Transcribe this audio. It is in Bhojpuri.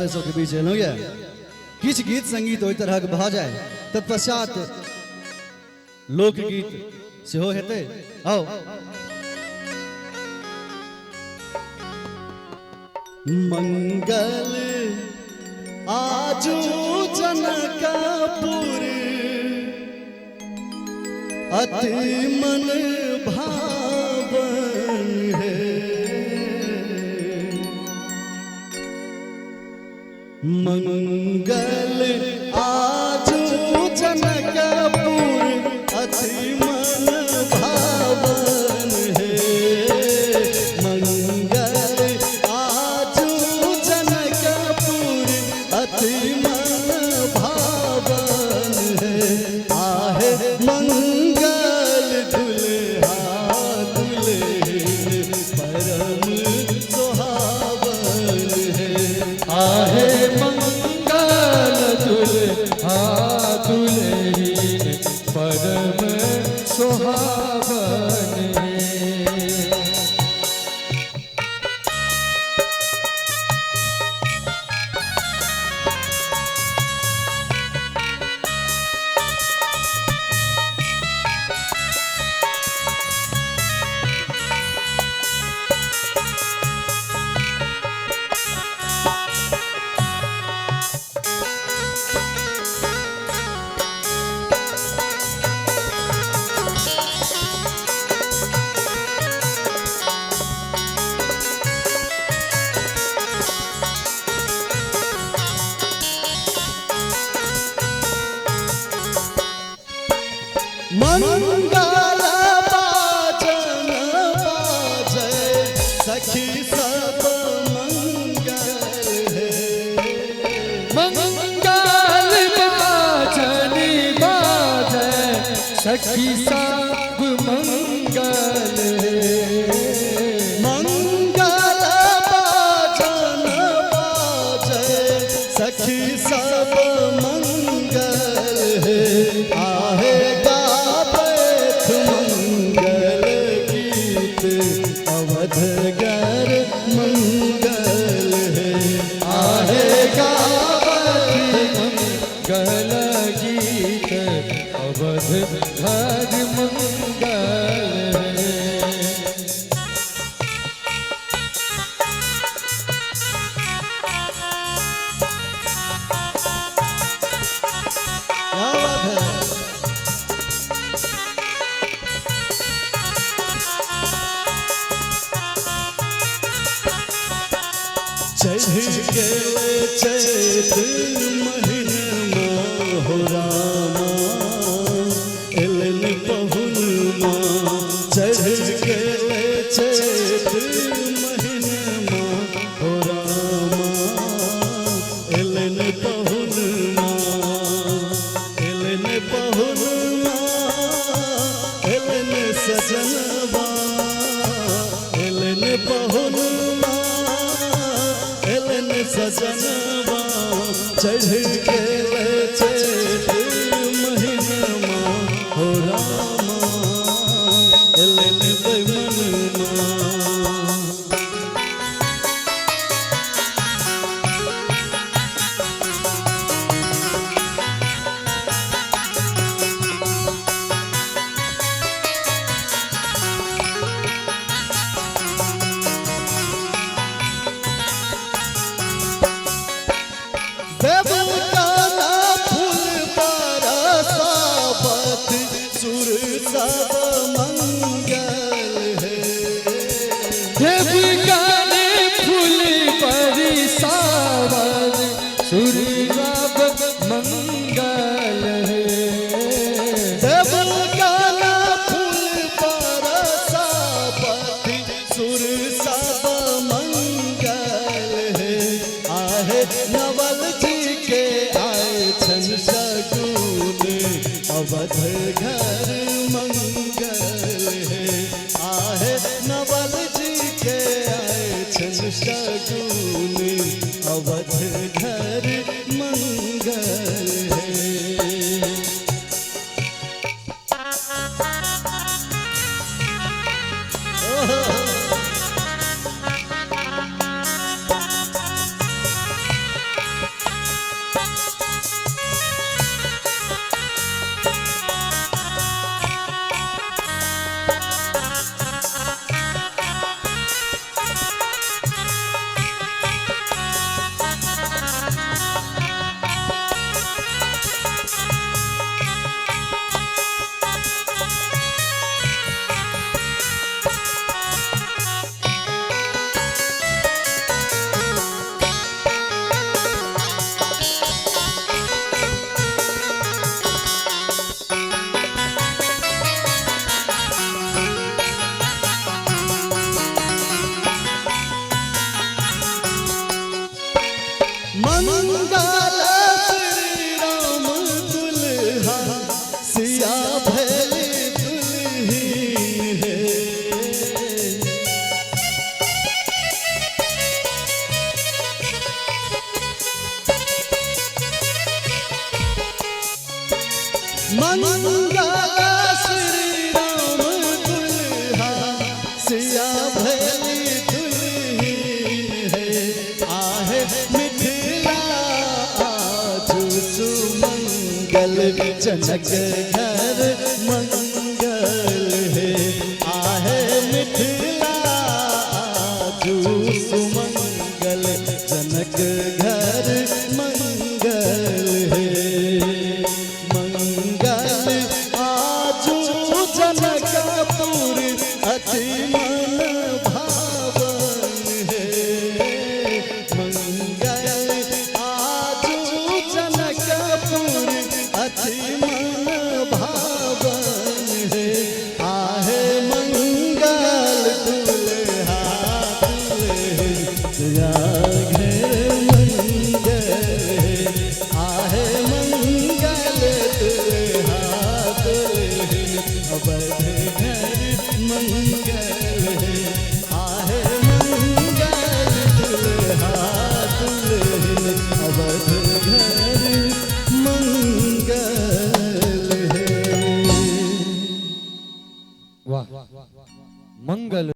के बीच हो गया किछ गीत संगीत ओई तरह के भा जाए तत्पश्चात लोकगीत सेहो हेते। आओ मंगल आजू जनकपुर अति मन भावन है। मंगल आजू जनकपुर अति मन भावन है। मंगल आजू जनकपुर अति मन भावन है। आहे मंगल दुल्हा दुल्हन परम सुहावन है। आहे मंगल दुल्हा दुल्हन परम सुहावन है। मंगल बाजन बाजे सखी सब मंगल है। मंगल बाजन बाजे सखी सब मंगल है। मंगल बाजन बाजे सखी सब मंगल है। आहे मंगल गीत अवधगर मंगल है। आहे गावत मंगल गीत अवधगर मंगल है। क्या बात है। चढ़ के चैत महीनमा हो रामा एलन पहुनमा। चढ़ के चैत महीनमा हो रामा एलन पहुनमा। एलन पहुनमा एलन सजनवा एलन पहुनमा एलन सजनवा। चढ़ के चैत महीनमा हो रामा एलन बैमनमा। देवकाना फूल बरसावत सुर सब मंगल है। देवकान फूल बरसावत सुर सब मंगल है। देवकाना फूल बरसावत सुर सब मंगल है। आहे नवल जी के आए छन शगुन अवध घर मंगल है। आहे नवल जी के आए छन शगुन अवध घर मंगल है। मंगल श्री राम दुल्हा सिया भैली दुल्हीन है। मंगल श्री राम दुल्हा सिया भैली दुल्हीन है। आहे मिथिला आजू सुमंगल जनक घर मंगल है। आहे मिथिला आजू सुमंगल जनक घर मंगल है। जनकपुर अति मन भावन है। मंगल आजू जनकपुर अति मन भावन है। आहे मंगल दुल्हा दुल्हनिया घर मंगल है। आहे मंगल दुल्हा दुल्हन अवध घर मंगल है। आहे मंगल दुल्हा दुल्हन अवध घर मंगल है। वाह मंगल।